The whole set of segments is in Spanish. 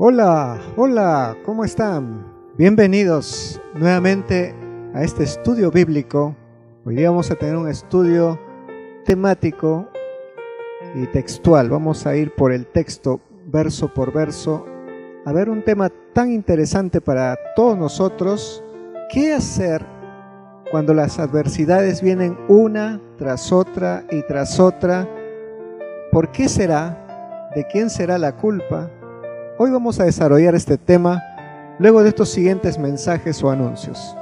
Hola, hola, ¿cómo están? Bienvenidos nuevamente a este estudio bíblico. Hoy día vamos a tener un estudio temático y textual. Vamos a ir por el texto, verso por verso, a ver un tema tan interesante para todos nosotros. ¿Qué hacer cuando las adversidades vienen una tras otra y tras otra? ¿Por qué será? ¿De quién será la culpa? Hoy vamos a desarrollar este tema luego de estos siguientes mensajes o anuncios.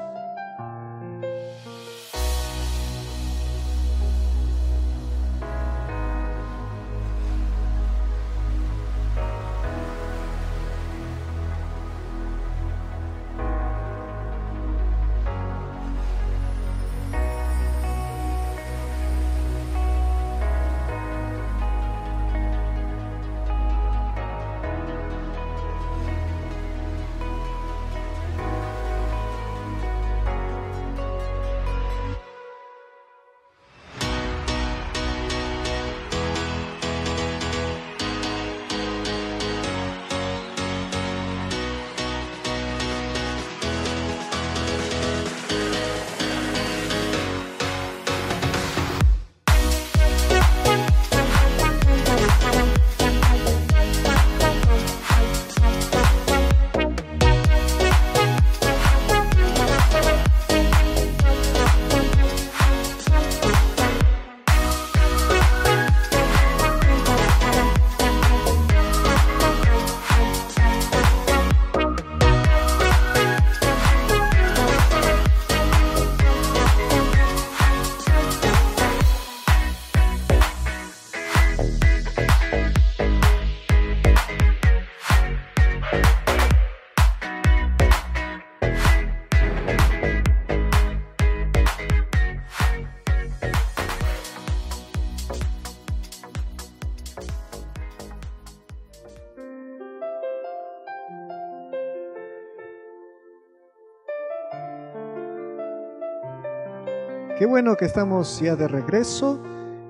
Qué bueno que estamos ya de regreso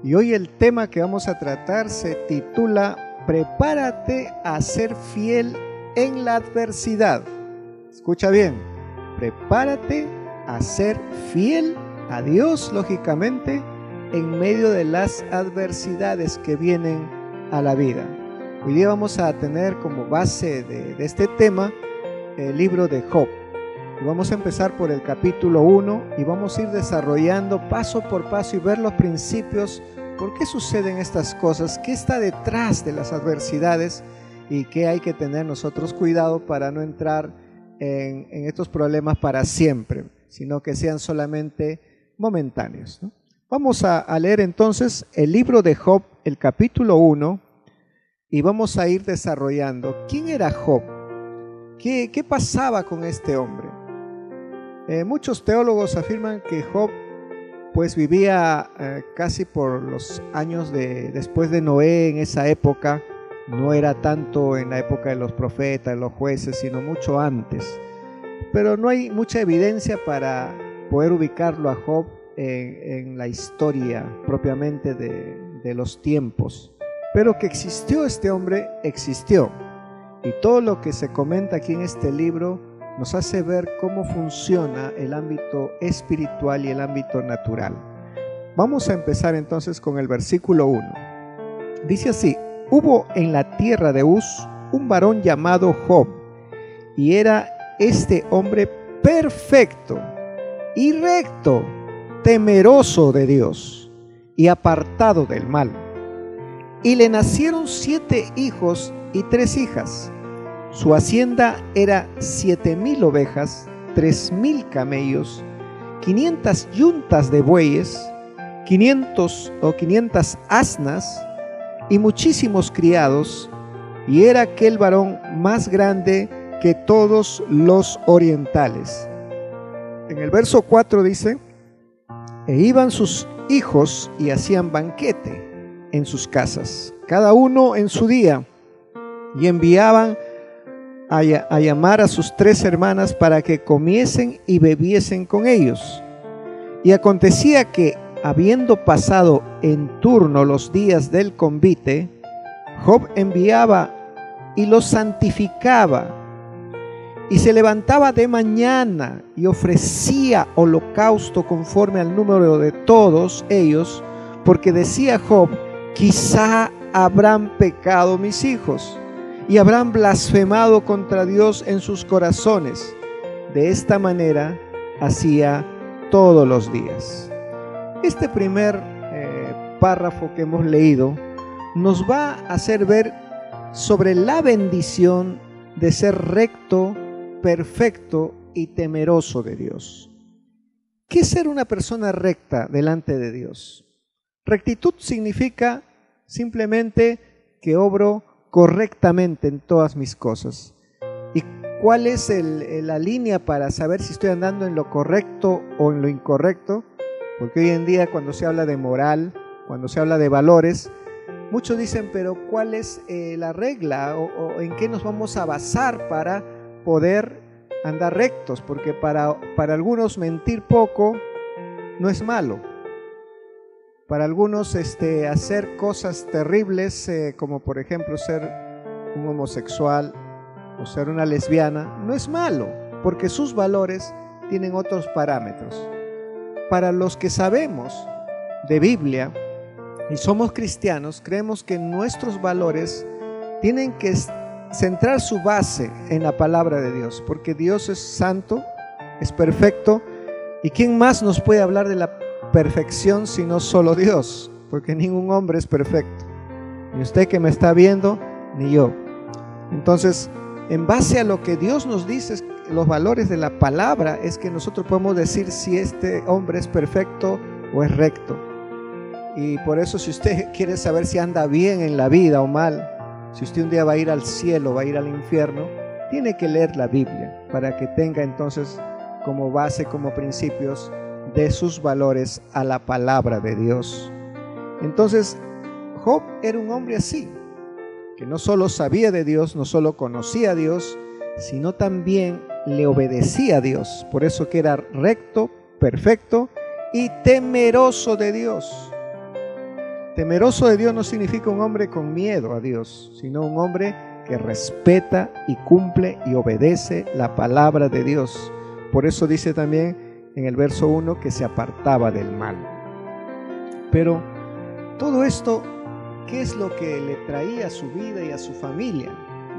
y hoy el tema que vamos a tratar se titula Prepárate a ser fiel en la adversidad. Escucha bien, prepárate a ser fiel a Dios, lógicamente, en medio de las adversidades que vienen a la vida. Hoy día vamos a tener como base de este tema el libro de Job. Y vamos a empezar por el capítulo 1 y vamos a ir desarrollando paso por paso y ver los principios, por qué suceden estas cosas, qué está detrás de las adversidades y qué hay que tener nosotros cuidado para no entrar en estos problemas para siempre, sino que sean solamente momentáneos, ¿no? Vamos a leer entonces el libro de Job, el capítulo 1, y vamos a ir desarrollando. ¿Quién era Job? ¿Qué pasaba con este hombre? Muchos teólogos afirman que Job pues vivía casi por los años después de Noé. En esa época no era tanto en la época de los profetas, de los jueces, sino mucho antes. Pero no hay mucha evidencia para poder ubicarlo a Job en la historia propiamente de los tiempos. Pero que existió este hombre, existió. Y todo lo que se comenta aquí en este libro nos hace ver cómo funciona el ámbito espiritual y el ámbito natural. Vamos a empezar entonces con el versículo 1. Dice así: hubo en la tierra de Uz un varón llamado Job, y era este hombre perfecto y recto, temeroso de Dios y apartado del mal. Y le nacieron 7 hijos y 3 hijas. Su hacienda era 7,000 ovejas, 3,000 camellos, 500 yuntas de bueyes, 500 asnas y muchísimos criados, y era aquel varón más grande que todos los orientales. En el verso 4 dice: e iban sus hijos y hacían banquete en sus casas, cada uno en su día, y enviaban a llamar a sus 3 hermanas para que comiesen y bebiesen con ellos. Y acontecía que, habiendo pasado en turno los días del convite, Job enviaba y los santificaba. Y se levantaba de mañana y ofrecía holocausto conforme al número de todos ellos, porque decía Job: quizá habrán pecado mis hijos y habrán blasfemado contra Dios en sus corazones. De esta manera hacía todos los días. Este primer párrafo que hemos leído nos va a hacer ver sobre la bendición de ser recto, perfecto y temeroso de Dios. ¿Qué es ser una persona recta delante de Dios? Rectitud significa simplemente que obro correctamente en todas mis cosas. ¿Y cuál es la línea para saber si estoy andando en lo correcto o en lo incorrecto? Porque hoy en día, cuando se habla de moral, cuando se habla de valores, muchos dicen: pero ¿cuál es la regla o en qué nos vamos a basar para poder andar rectos? Porque para algunos mentir poco no es malo. Para algunos hacer cosas terribles, como por ejemplo ser un homosexual o ser una lesbiana, no es malo, porque sus valores tienen otros parámetros. Para los que sabemos de Biblia y somos cristianos, creemos que nuestros valores tienen que centrar su base en la palabra de Dios, porque Dios es santo, es perfecto, y ¿quién más nos puede hablar de la perfección sino solo Dios? Porque ningún hombre es perfecto, ni usted que me está viendo, ni yo. Entonces, en base a lo que Dios nos dice, los valores de la palabra, es que nosotros podemos decir si este hombre es perfecto o es recto. Y por eso, si usted quiere saber si anda bien en la vida o mal, si usted un día va a ir al cielo, va a ir al infierno, tiene que leer la Biblia para que tenga entonces como base, como principios de sus valores a la palabra de Dios. Entonces, Job era un hombre así, que no solo sabía de Dios, no solo conocía a Dios, sino también le obedecía a Dios. Por eso que era recto, perfecto y temeroso de Dios. Temeroso de Dios no significa un hombre con miedo a Dios, sino un hombre que respeta y cumple y obedece la palabra de Dios. Por eso dice también en el verso 1 que se apartaba del mal. Pero todo esto, ¿qué es lo que le traía a su vida y a su familia?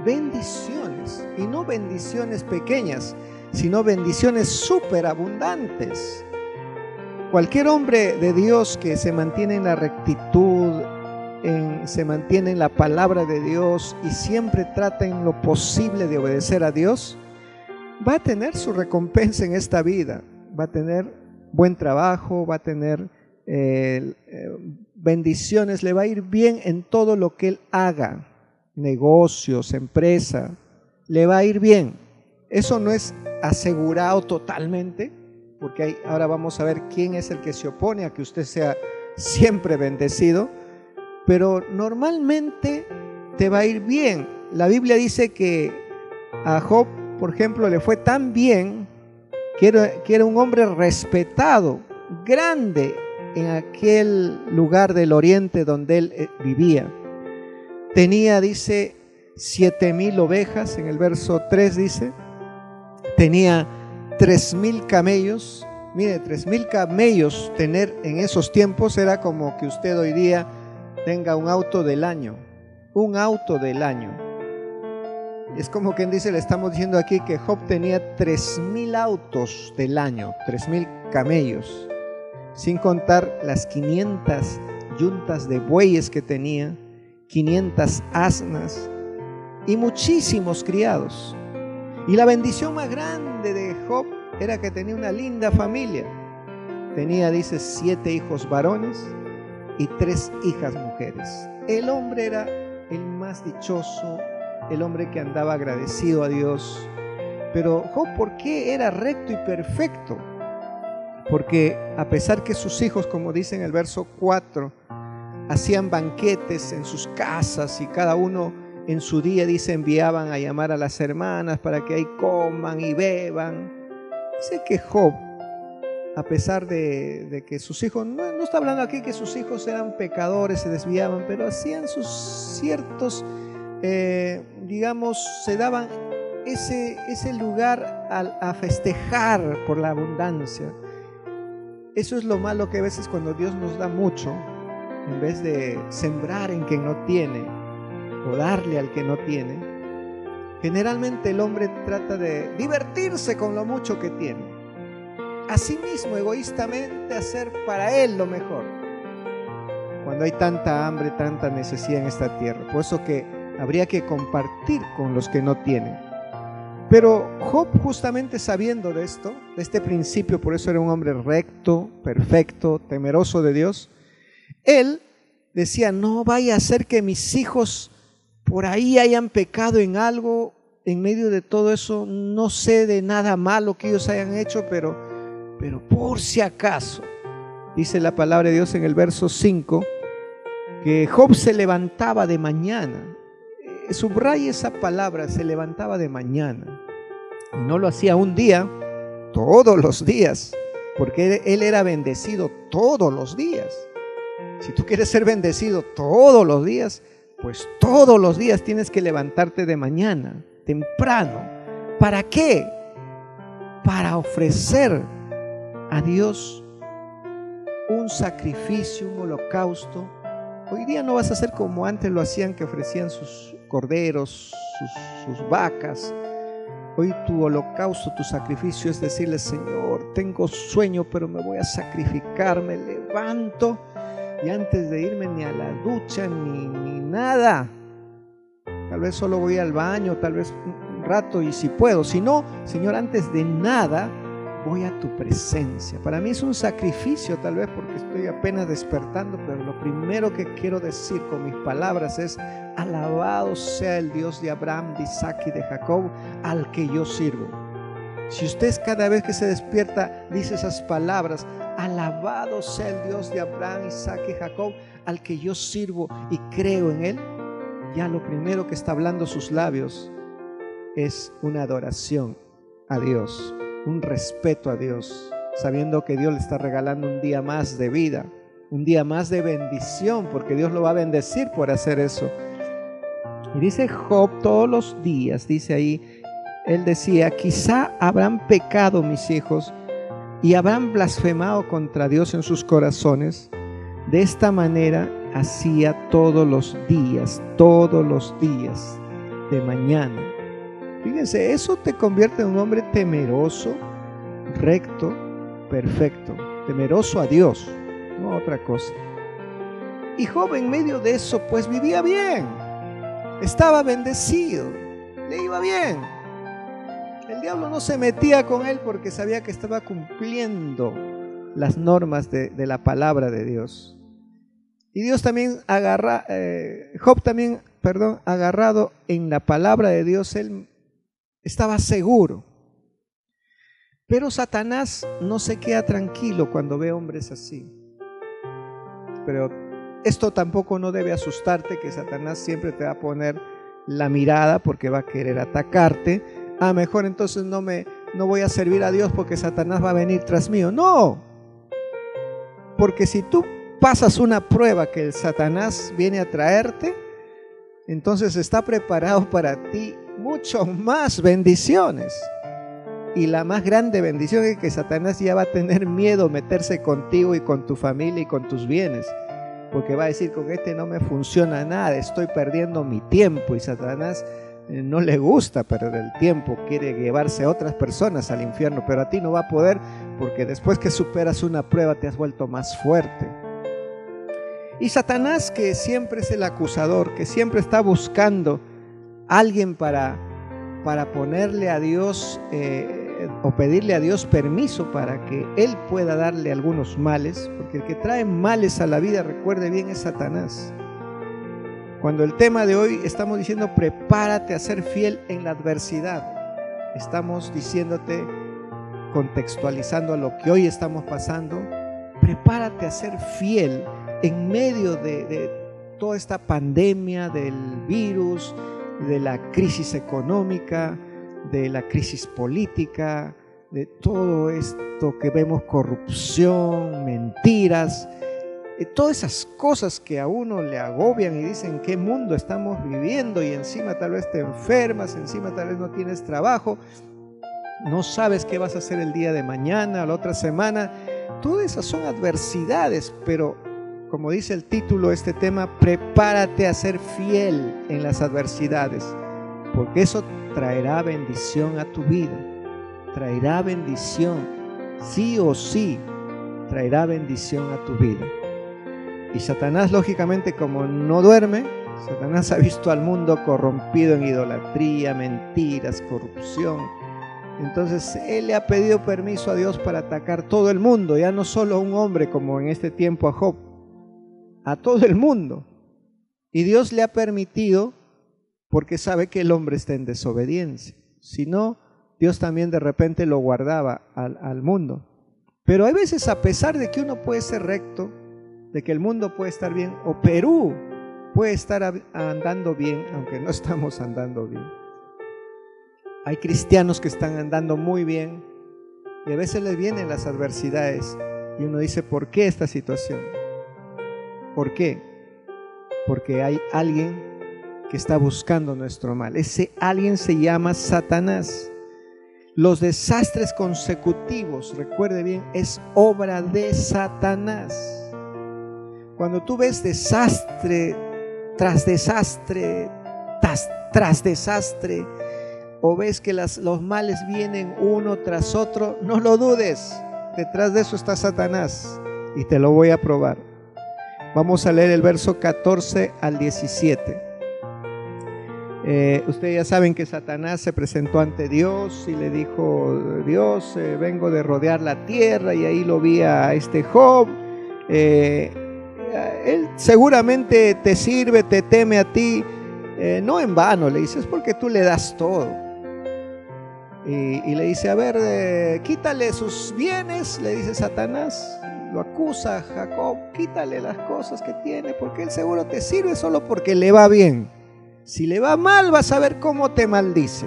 Bendiciones, y no bendiciones pequeñas, sino bendiciones superabundantes. Cualquier hombre de Dios que se mantiene en la rectitud, se mantiene en la palabra de Dios y siempre trata en lo posible de obedecer a Dios, va a tener su recompensa en esta vida, va a tener buen trabajo, va a tener bendiciones, le va a ir bien en todo lo que él haga, negocios, empresa, le va a ir bien. Eso no es asegurado totalmente, porque ahora vamos a ver quién es el que se opone a que usted sea siempre bendecido, pero normalmente te va a ir bien. La Biblia dice que a Job, por ejemplo, le fue tan bien que era un hombre respetado, grande en aquel lugar del oriente donde él vivía. Tenía, dice, 7,000 ovejas, en el verso 3 dice, tenía 3,000 camellos. Mire, 3,000 camellos tener en esos tiempos era como que usted hoy día tenga un auto del año. Un auto del año. Es como quien dice, le estamos diciendo aquí que Job tenía 3,000 autos del año, 3,000 camellos, sin contar las 500 yuntas de bueyes que tenía, 500 asnas y muchísimos criados. Y la bendición más grande de Job era que tenía una linda familia. Tenía, dice, 7 hijos varones y 3 hijas mujeres. El hombre era el más dichoso, el hombre que andaba agradecido a Dios. Pero Job, ¿por qué era recto y perfecto? Porque a pesar que sus hijos, como dice en el verso 4, hacían banquetes en sus casas y cada uno en su día, dice, enviaban a llamar a las hermanas para que ahí coman y beban. Dice que Job, a pesar de que sus hijos, no está hablando aquí que sus hijos eran pecadores, se desviaban, pero hacían sus ciertos digamos, se daban ese lugar a festejar por la abundancia. Eso es lo malo, que a veces cuando Dios nos da mucho, en vez de sembrar en quien no tiene o darle al que no tiene, generalmente el hombre trata de divertirse con lo mucho que tiene, asimismo egoístamente hacer para él lo mejor, cuando hay tanta hambre, tanta necesidad en esta tierra. Por eso que habría que compartir con los que no tienen. Pero Job, justamente sabiendo de esto, de este principio, por eso era un hombre recto, perfecto, temeroso de Dios, él decía: no vaya a ser que mis hijos por ahí hayan pecado en algo, en medio de todo eso. No sé de nada malo que ellos hayan hecho, pero por si acaso, dice la palabra de Dios en el verso 5, que Job se levantaba de mañana. Subraya esa palabra, se levantaba de mañana. Y no lo hacía un día, todos los días, porque él era bendecido todos los días. Si tú quieres ser bendecido todos los días, pues todos los días tienes que levantarte de mañana, temprano. ¿Para qué? Para ofrecer a Dios un sacrificio, un holocausto. Hoy día no vas a hacer como antes lo hacían, que ofrecían sus corderos, sus vacas. Hoy tu holocausto, tu sacrificio es decirle: Señor, tengo sueño, pero me voy a sacrificar, me levanto y antes de irme ni a la ducha ni nada, tal vez solo voy al baño, tal vez un rato, y si puedo, si no, Señor, antes de nada voy a tu presencia. Para mí es un sacrificio, tal vez porque estoy apenas despertando, pero lo primero que quiero decir con mis palabras es: alabado sea el Dios de Abraham, de Isaac y de Jacob, al que yo sirvo. Si usted cada vez que se despierta dice esas palabras: alabado sea el Dios de Abraham, Isaac y Jacob, al que yo sirvo y creo en él, ya lo primero que está hablando sus labios es una adoración a Dios, un respeto a Dios, sabiendo que Dios le está regalando un día más de vida, un día más de bendición, porque Dios lo va a bendecir por hacer eso. Y dice Job, todos los días, dice ahí, él decía: quizá habrán pecado mis hijos y habrán blasfemado contra Dios en sus corazones. De esta manera hacía todos los días de mañana. Fíjense, eso te convierte en un hombre temeroso, recto, perfecto, temeroso a Dios, no a otra cosa. Y Job, en medio de eso, pues vivía bien, estaba bendecido, le iba bien. El diablo no se metía con él porque sabía que estaba cumpliendo las normas de la palabra de Dios. Y Dios también Job también, agarrado en la palabra de Dios, él estaba seguro. Pero Satanás no se queda tranquilo cuando ve hombres así. Pero esto tampoco no debe asustarte, que Satanás siempre te va a poner la mirada porque va a querer atacarte. Mejor entonces no voy a servir a Dios porque Satanás va a venir tras mío. No, porque si tú pasas una prueba que el Satanás viene a traerte, entonces está preparado para ti mucho más bendiciones. Y la más grande bendición es que Satanás ya va a tener miedo a meterse contigo y con tu familia y con tus bienes, porque va a decir: con este no me funciona nada, estoy perdiendo mi tiempo. Y Satanás no le gusta perder el tiempo, quiere llevarse a otras personas al infierno, pero a ti no va a poder, porque después que superas una prueba te has vuelto más fuerte. Y Satanás, que siempre es el acusador, que siempre está buscando a alguien para ponerle a Dios o pedirle a Dios permiso para que Él pueda darle algunos males, porque el que trae males a la vida, recuerde bien, es Satanás. Cuando el tema de hoy estamos diciendo: prepárate a ser fiel en la adversidad, estamos diciéndote, contextualizando a lo que hoy estamos pasando, prepárate a ser fiel en medio de toda esta pandemia, del virus, de la crisis económica, de la crisis política, de todo esto que vemos: corrupción, mentiras. todas esas cosas que a uno le agobian y dicen qué mundo estamos viviendo, y encima tal vez te enfermas, encima tal vez no tienes trabajo, no sabes qué vas a hacer el día de mañana o la otra semana. Todas esas son adversidades, pero como dice el título de este tema, prepárate a ser fiel en las adversidades, porque eso traerá bendición a tu vida, traerá bendición, sí o sí, traerá bendición a tu vida. Y Satanás, lógicamente, como no duerme, Satanás ha visto al mundo corrompido en idolatría, mentiras, corrupción. Entonces él le ha pedido permiso a Dios para atacar todo el mundo, ya no solo a un hombre como en este tiempo a Job, a todo el mundo. Y Dios le ha permitido porque sabe que el hombre está en desobediencia. Si no, Dios también de repente lo guardaba al mundo. Pero hay veces, a pesar de que uno puede ser recto, de que el mundo puede estar bien, o Perú puede estar andando bien, aunque no estamos andando bien. Hay cristianos que están andando muy bien y a veces les vienen las adversidades y uno dice, ¿por qué esta situación? ¿Por qué? Porque hay alguien que está buscando nuestro mal. Ese alguien se llama Satanás. Los desastres consecutivos, recuerde bien, es obra de Satanás. Cuando tú ves desastre tras desastre, tras desastre, o ves que los males vienen uno tras otro, no lo dudes, detrás de eso está Satanás, y te lo voy a probar. Vamos a leer el verso 14 al 17. Ustedes ya saben que Satanás se presentó ante Dios y le dijo, Dios, vengo de rodear la tierra, y ahí lo vi a este Job. Él seguramente te sirve, te teme a ti, no en vano, le dice, es porque tú le das todo. Y le dice, a ver, quítale sus bienes, le dice Satanás, lo acusa a Jacob, quítale las cosas que tiene, porque él seguro te sirve solo porque le va bien. Si le va mal, vas a ver cómo te maldice.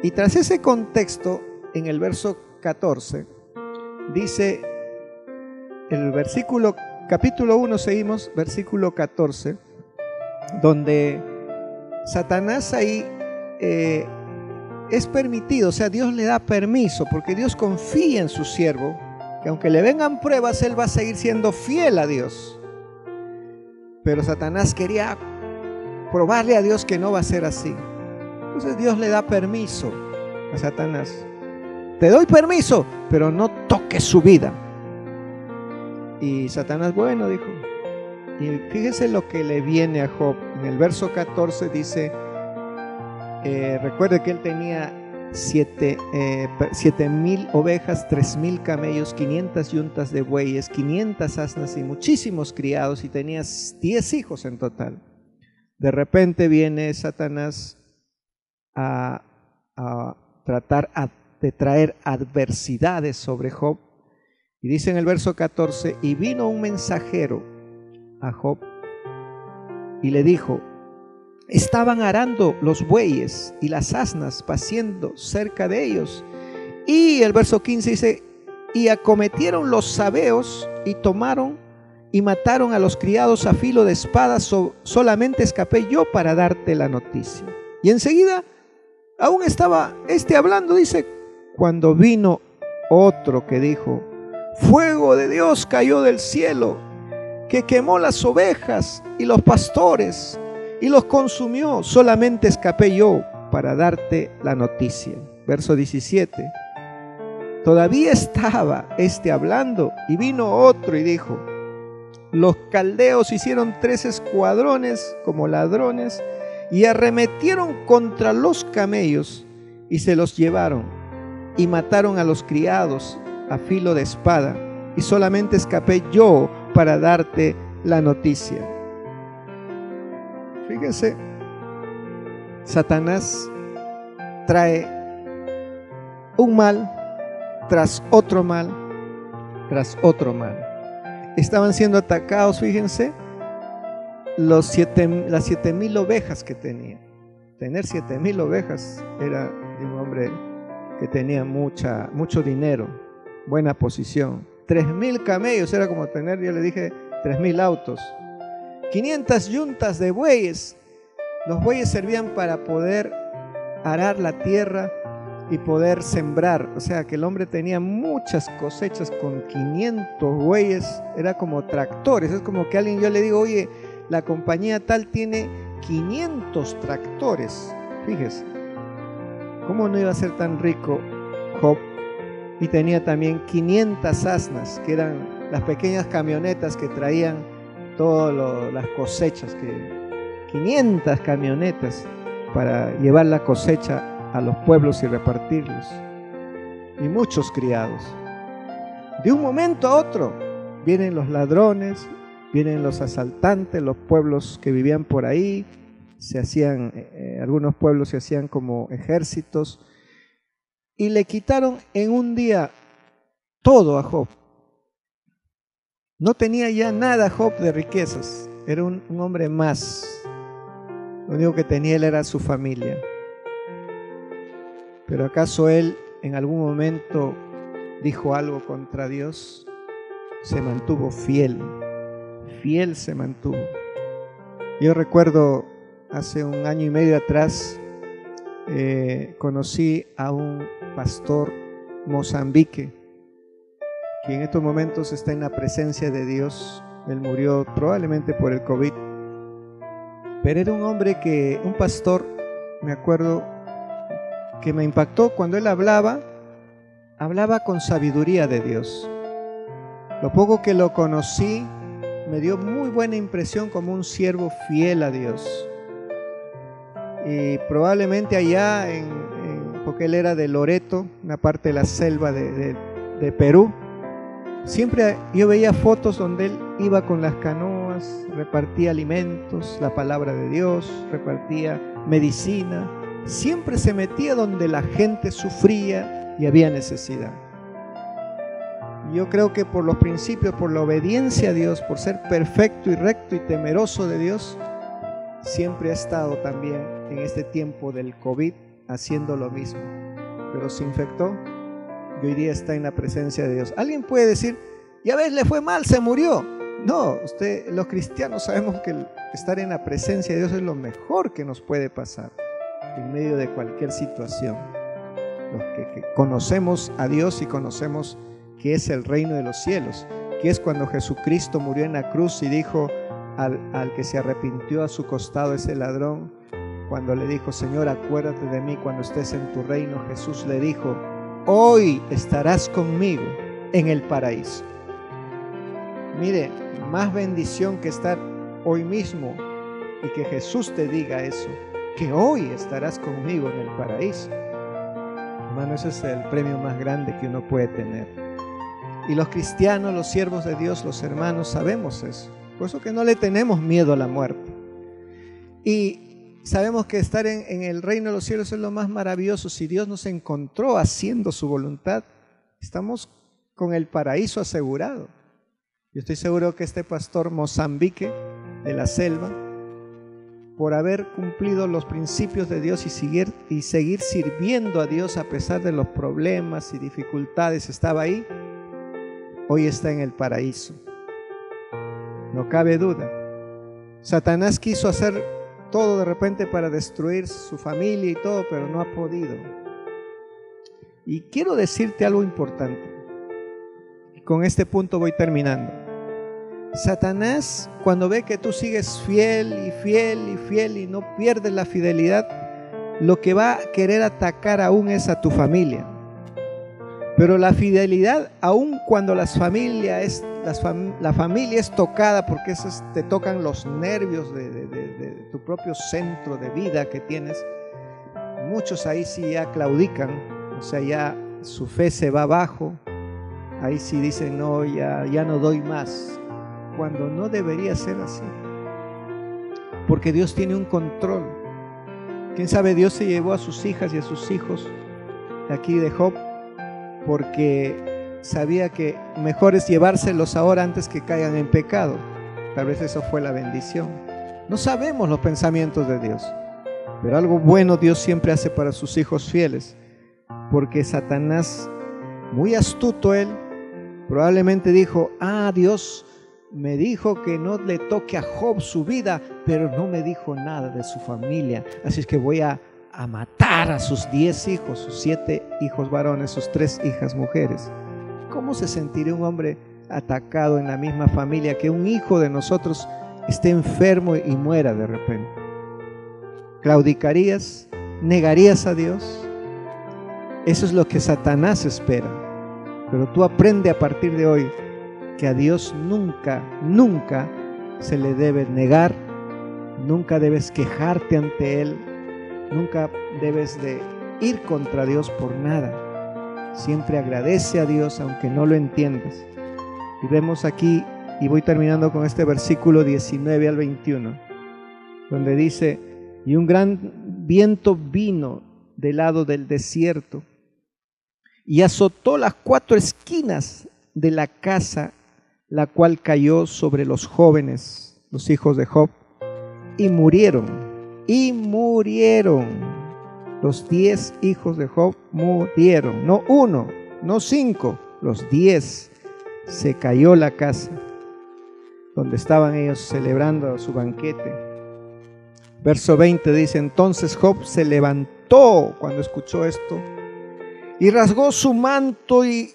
Y tras ese contexto, en el verso 14, dice, el versículo, capítulo 1, seguimos, versículo 14, donde Satanás ahí es permitido, o sea, Dios le da permiso, porque Dios confía en su siervo, que aunque le vengan pruebas, él va a seguir siendo fiel a Dios. Pero Satanás quería probarle a Dios que no va a ser así. Entonces Dios le da permiso a Satanás. Te doy permiso, pero no toques su vida. Y Satanás, bueno, dijo. Y fíjese lo que le viene a Job. En el verso 14 dice, recuerde que él tenía 7,000 ovejas, 3,000 camellos, 500 yuntas de bueyes, 500 asnas y muchísimos criados, y tenía 10 hijos en total. De repente viene Satanás a tratar de traer adversidades sobre Job. Y dice en el verso 14, y vino un mensajero a Job y le dijo, estaban arando los bueyes y las asnas paciendo cerca de ellos. Y el verso 15 dice, y acometieron los sabeos y tomaron y mataron a los criados a filo de espada, solamente escapé yo para darte la noticia. Y enseguida, aún estaba hablando, dice, cuando vino otro que dijo, fuego de Dios cayó del cielo, que quemó las ovejas y los pastores y los consumió, solamente escapé yo para darte la noticia. Verso 17, todavía estaba hablando, y vino otro y dijo, los caldeos hicieron 3 escuadrones como ladrones y arremetieron contra los camellos y se los llevaron y mataron a los criados a filo de espada, y solamente escapé yo para darte la noticia. Fíjense, Satanás trae un mal tras otro mal, tras otro mal. Estaban siendo atacados, fíjense, las 7,000 ovejas que tenía. Tener 7,000 ovejas era de un hombre que tenía mucho dinero, buena posición. 3.000 camellos, era como tener, yo le dije, 3.000 autos. 500 yuntas de bueyes. Los bueyes servían para poder arar la tierra y poder sembrar. O sea que el hombre tenía muchas cosechas con 500 bueyes. Era como tractores. Es como que alguien, yo le digo, oye, la compañía tal tiene 500 tractores. Fíjese, ¿cómo no iba a ser tan rico Job? Y tenía también 500 asnas, que eran las pequeñas camionetas que traían todas las cosechas. 500 camionetas para llevar la cosecha a los pueblos y repartirlos. Y muchos criados. De un momento a otro vienen los ladrones, vienen los asaltantes, los pueblos que vivían por ahí, algunos pueblos se hacían como ejércitos y le quitaron en un día todo a Job. No tenía ya nada Job de riquezas, era un hombre más. Lo único que tenía él era su familia. ¿Pero acaso él en algún momento dijo algo contra Dios? Se mantuvo fiel, fiel se mantuvo. Yo recuerdo hace 1 año y medio atrás, conocí a un pastor Mozambique, que en estos momentos está en la presencia de Dios. Él murió probablemente por el COVID, pero era un hombre un pastor, me acuerdo, que me impactó cuando él hablaba con sabiduría de Dios. Lo poco que lo conocí me dio muy buena impresión como un siervo fiel a Dios. Y probablemente allá, porque él era de Loreto, una parte de la selva de Perú, siempre yo veía fotos donde él iba con las canoas, repartía alimentos, la palabra de Dios, repartía medicina. Siempre se metía donde la gente sufría y había necesidad. Yo creo que por los principios, por la obediencia a Dios, por ser perfecto y recto y temeroso de Dios, siempre ha estado también en este tiempo del COVID haciendo lo mismo. Pero se infectó y hoy día está en la presencia de Dios. Alguien puede decir, ya ves, le fue mal, se murió. No, los cristianos sabemos que estar en la presencia de Dios es lo mejor que nos puede pasar en medio de cualquier situación. Los que conocemos a Dios y conocemos que es el reino de los cielos, que es cuando Jesucristo murió en la cruz y dijo al que se arrepintió a su costado, ese ladrón, cuando le dijo, Señor, acuérdate de mí cuando estés en tu reino. Jesús le dijo, hoy estarás conmigo en el paraíso. Mire, más bendición que estar hoy mismo y que Jesús te diga eso, que hoy estarás conmigo en el paraíso. Hermano, ese es el premio más grande que uno puede tener. Y los cristianos, los siervos de Dios, los hermanos, sabemos eso. Por eso que no le tenemos miedo a la muerte. Y sabemos que estar en el reino de los cielos es lo más maravilloso. Si Dios nos encontró haciendo su voluntad, estamos con el paraíso asegurado. Yo estoy seguro que este pastor Mozambique de la selva, por haber cumplido los principios de Dios y seguir sirviendo a Dios a pesar de los problemas y dificultades, estaba ahí, hoy está en el paraíso. No cabe duda. Satanás quiso hacer todo de repente para destruir su familia y todo, pero no ha podido. Y quiero decirte algo importante. Y con este punto voy terminando. Satanás, cuando ve que tú sigues fiel y fiel y fiel y no pierdes la fidelidad, lo que va a querer atacar aún es a tu familia. Pero la fidelidad, aun cuando la familia es tocada, porque te tocan los nervios de tu propio centro de vida que tienes, muchos ahí sí ya claudican, o sea, ya su fe se va abajo, ahí sí dicen, no, ya no doy más, cuando no debería ser así, porque Dios tiene un control. Quién sabe, Dios se llevó a sus hijas y a sus hijos de aquí de Job, porque sabía que mejor es llevárselos ahora antes que caigan en pecado. Tal vez eso fue la bendición. No sabemos los pensamientos de Dios, pero algo bueno Dios siempre hace para sus hijos fieles, porque Satanás, muy astuto él, Probablemente dijo, Dios me dijo que no le toque a Job su vida, pero no me dijo nada de su familia. Así es que voy a matar a sus 10 hijos, sus 7 hijos varones, sus 3 hijas mujeres. ¿Cómo se sentiría un hombre atacado en la misma familia, que un hijo de nosotros esté enfermo y muera de repente? ¿Claudicarías? ¿Negarías a Dios? Eso es lo que Satanás espera. Pero tú aprende a partir de hoy que a Dios nunca, nunca se le debe negar, nunca debes quejarte ante Él, nunca debes de ir contra Dios por nada. Siempre agradece a Dios aunque no lo entiendas. Y vemos aquí, y voy terminando con este versículo 19 al 21, donde dice, y un gran viento vino del lado del desierto y azotó las 4 esquinas de la casa, la cual cayó sobre los jóvenes, los hijos de Job, y murieron. Los 10 hijos de Job murieron, no 1, no 5, los 10. Se cayó la casa donde estaban ellos celebrando su banquete. Verso 20 dice, entonces Job se levantó cuando escuchó esto y rasgó su manto y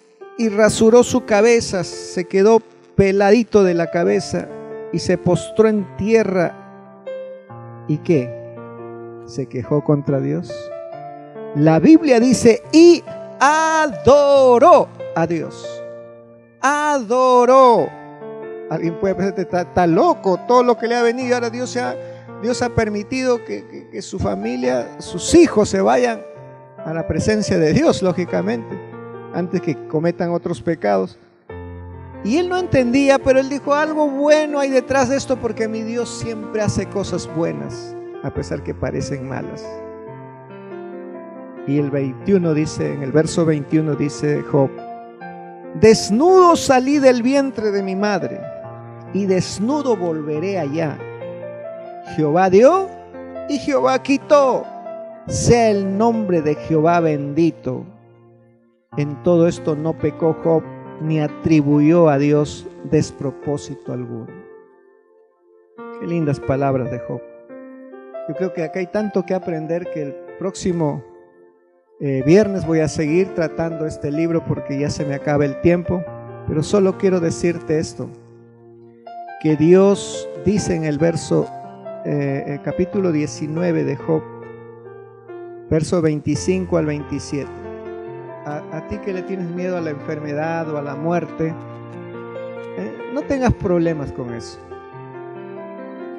rasuró su cabeza, se quedó peladito de la cabeza y se postró en tierra. ¿Y qué? ¿Se quejó contra Dios? La Biblia dice, y adoró a Dios. Adoró. Alguien puede pensar, está loco todo lo que le ha venido. Ahora Dios ha permitido que su familia, sus hijos se vayan a la presencia de Dios, lógicamente, antes que cometan otros pecados. Y él no entendía, pero él dijo, algo bueno hay detrás de esto, porque mi Dios siempre hace cosas buenas, a pesar que parecen malas. Y el 21 dice, en el verso 21 dice Job, desnudo salí del vientre de mi madre, y desnudo volveré allá. Jehová dio y Jehová quitó. Sea el nombre de Jehová bendito. En todo esto no pecó Job, ni atribuyó a Dios despropósito alguno. Qué lindas palabras de Job. Yo creo que acá hay tanto que aprender que el próximo viernes voy a seguir tratando este libro porque ya se me acaba el tiempo. Pero solo quiero decirte esto, que Dios dice en el verso capítulo 19 de Job, verso 25 al 27. A ti que le tienes miedo a la enfermedad o a la muerte, no tengas problemas con eso.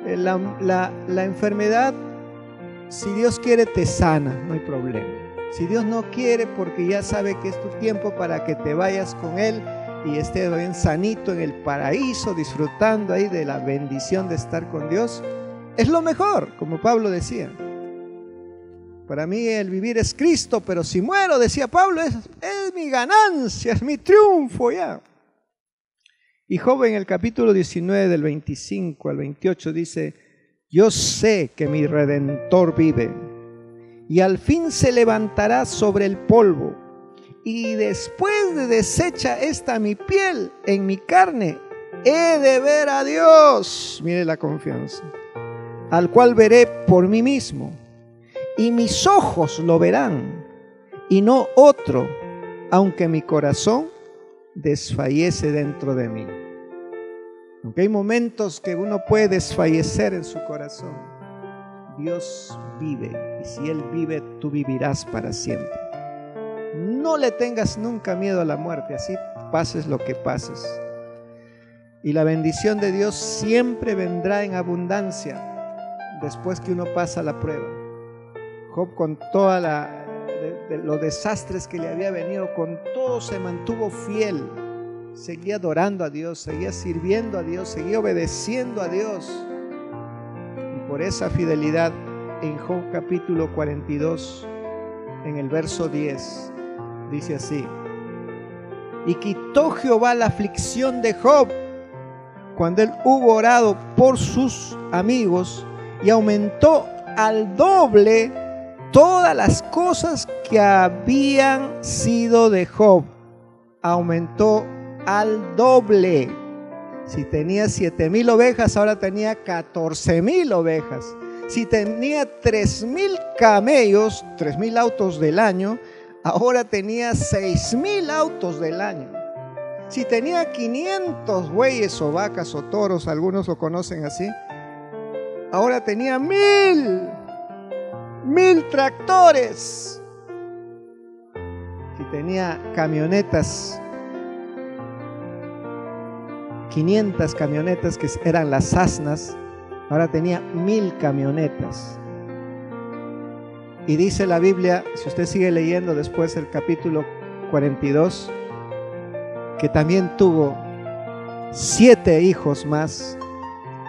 La enfermedad, si Dios quiere, te sana, no hay problema. Si Dios no quiere, porque ya sabe que es tu tiempo para que te vayas con Él y estés bien sanito en el paraíso, disfrutando ahí de la bendición de estar con Dios, es lo mejor, como Pablo decía. Para mí el vivir es Cristo, pero si muero, decía Pablo, es mi ganancia, es mi triunfo ya. Y Job en el capítulo 19 del 25 al 28 dice, yo sé que mi Redentor vive y al fin se levantará sobre el polvo, y después de deshecha esta mi piel, en mi carne he de ver a Dios. Mire la confianza, al cual veré por mí mismo, y mis ojos lo verán, y no otro, aunque mi corazón desfallece dentro de mí. Aunque hay momentos que uno puede desfallecer en su corazón, Dios vive, y si Él vive, tú vivirás para siempre. No le tengas nunca miedo a la muerte, así pases lo que pases. Y la bendición de Dios siempre vendrá en abundancia después que uno pasa la prueba. Job, con toda los desastres que le había venido, con todo se mantuvo fiel. Seguía adorando a Dios, seguía sirviendo a Dios, seguía obedeciendo a Dios. Y por esa fidelidad, en Job capítulo 42, en el verso 10, dice así: y quitó Jehová la aflicción de Job cuando él hubo orado por sus amigos, y aumentó al doble todas las cosas que habían sido de Job. Aumentó al doble. Si tenía 7,000 ovejas, ahora tenía 14,000 ovejas. Si tenía 3,000 camellos, 3,000 autos del año, ahora tenía 6,000 autos del año. Si tenía 500 bueyes o vacas o toros, algunos lo conocen así, ahora tenía 1,000 tractores. Si tenía camionetas, 500 camionetas que eran las asnas, ahora tenía 1,000 camionetas. Y dice la Biblia, si usted sigue leyendo después el capítulo 42, que también tuvo 7 hijos más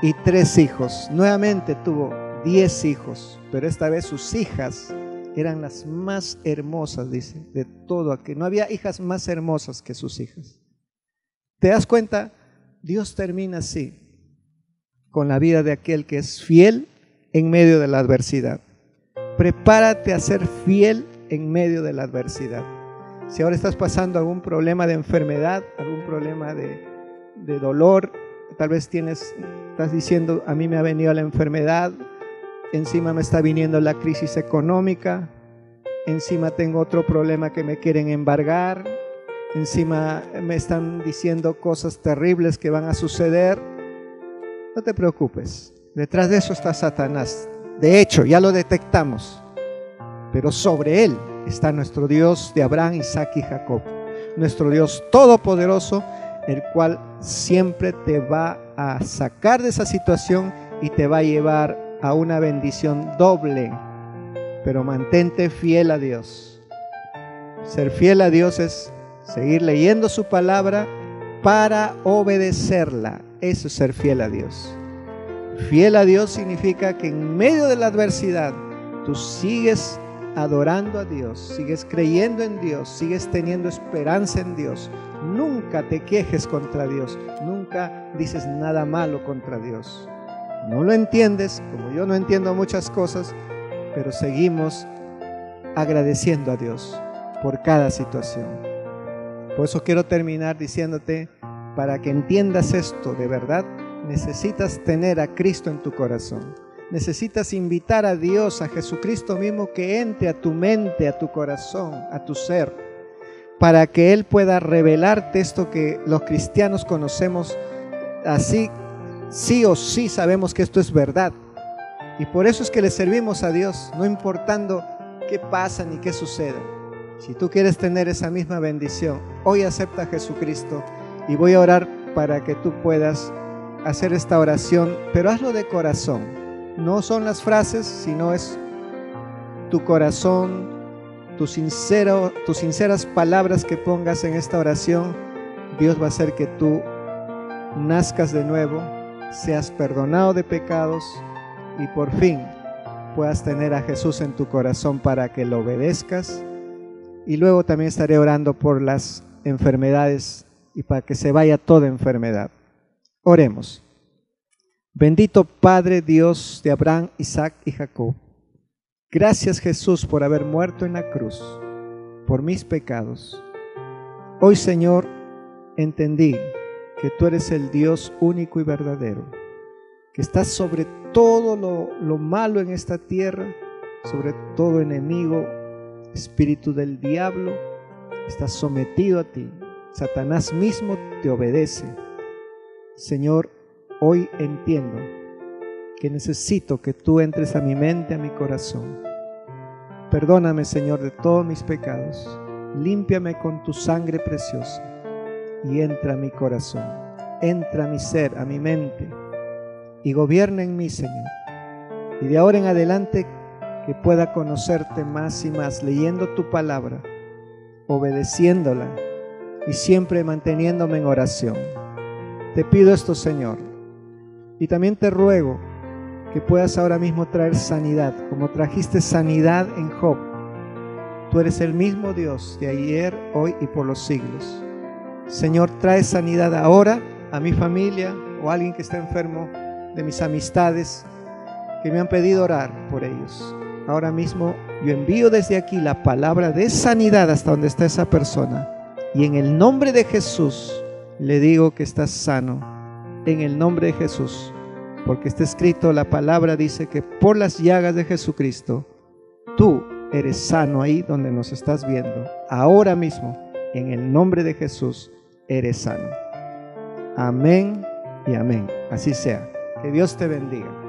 y 3 hijos. Nuevamente tuvo 10 hijos, pero esta vez sus hijas eran las más hermosas, dice, de todo aquí. No había hijas más hermosas que sus hijas. ¿Te das cuenta? Dios termina así con la vida de aquel que es fiel en medio de la adversidad. Prepárate a ser fiel en medio de la adversidad. Si ahora estás pasando algún problema de enfermedad, algún problema de dolor, tal vez estás diciendo, a mí me ha venido la enfermedad, encima me está viniendo la crisis económica, encima tengo otro problema que me quieren embargar, encima me están diciendo cosas terribles que van a suceder. No te preocupes, detrás de eso está Satanás. De hecho, ya lo detectamos, pero sobre él está nuestro Dios de Abraham, Isaac y Jacob, nuestro Dios todopoderoso, el cual siempre te va a sacar de esa situación y te va a llevar a una bendición doble. Pero mantente fiel a Dios. Ser fiel a Dios es seguir leyendo su palabra para obedecerla. Eso es ser fiel a Dios. Fiel a Dios significa que en medio de la adversidad tú sigues adorando a Dios, sigues creyendo en Dios, sigues teniendo esperanza en Dios. Nunca te quejes contra Dios, nunca dices nada malo contra Dios. No lo entiendes, como yo no entiendo muchas cosas, pero seguimos agradeciendo a Dios por cada situación. Por eso quiero terminar diciéndote, para que entiendas esto de verdad, necesitas tener a Cristo en tu corazón. Necesitas invitar a Dios, a Jesucristo mismo, que entre a tu mente, a tu corazón, a tu ser, para que Él pueda revelarte esto que los cristianos conocemos así, sí o sí sabemos que esto es verdad. Y por eso es que le servimos a Dios, no importando qué pasa ni qué suceda. Si tú quieres tener esa misma bendición, hoy acepta a Jesucristo y voy a orar para que tú puedas hacer esta oración, pero hazlo de corazón. No son las frases, sino es tu corazón, tus sinceras palabras que pongas en esta oración. Dios va a hacer que tú nazcas de nuevo, seas perdonado de pecados y por fin puedas tener a Jesús en tu corazón para que lo obedezcas. Y luego también estaré orando por las enfermedades y para que se vaya toda enfermedad. Oremos. Bendito Padre Dios de Abraham, Isaac y Jacob. Gracias Jesús por haber muerto en la cruz por mis pecados. Hoy Señor entendí que tú eres el Dios único y verdadero, que estás sobre todo lo malo en esta tierra, sobre todo enemigo, espíritu del diablo, estás sometido a ti. Satanás mismo te obedece. Señor, hoy entiendo que necesito que tú entres a mi mente, a mi corazón. Perdóname, Señor, de todos mis pecados. Límpiame con tu sangre preciosa y entra a mi corazón, entra a mi ser, a mi mente y gobierna en mí, Señor. Y de ahora en adelante que pueda conocerte más y más, leyendo tu palabra, obedeciéndola y siempre manteniéndome en oración. Te pido esto, Señor. Y también te ruego que puedas ahora mismo traer sanidad, como trajiste sanidad en Job. Tú eres el mismo Dios de ayer, hoy y por los siglos. Señor, trae sanidad ahora a mi familia o a alguien que está enfermo, de mis amistades que me han pedido orar por ellos. Ahora mismo yo envío desde aquí la palabra de sanidad hasta donde está esa persona. Y en el nombre de Jesús Le digo que estás sano en el nombre de Jesús, porque está escrito, la palabra dice que por las llagas de Jesucristo, tú eres sano ahí donde nos estás viendo. Ahora mismo, en el nombre de Jesús, eres sano. Amén y amén. Así sea. Que Dios te bendiga.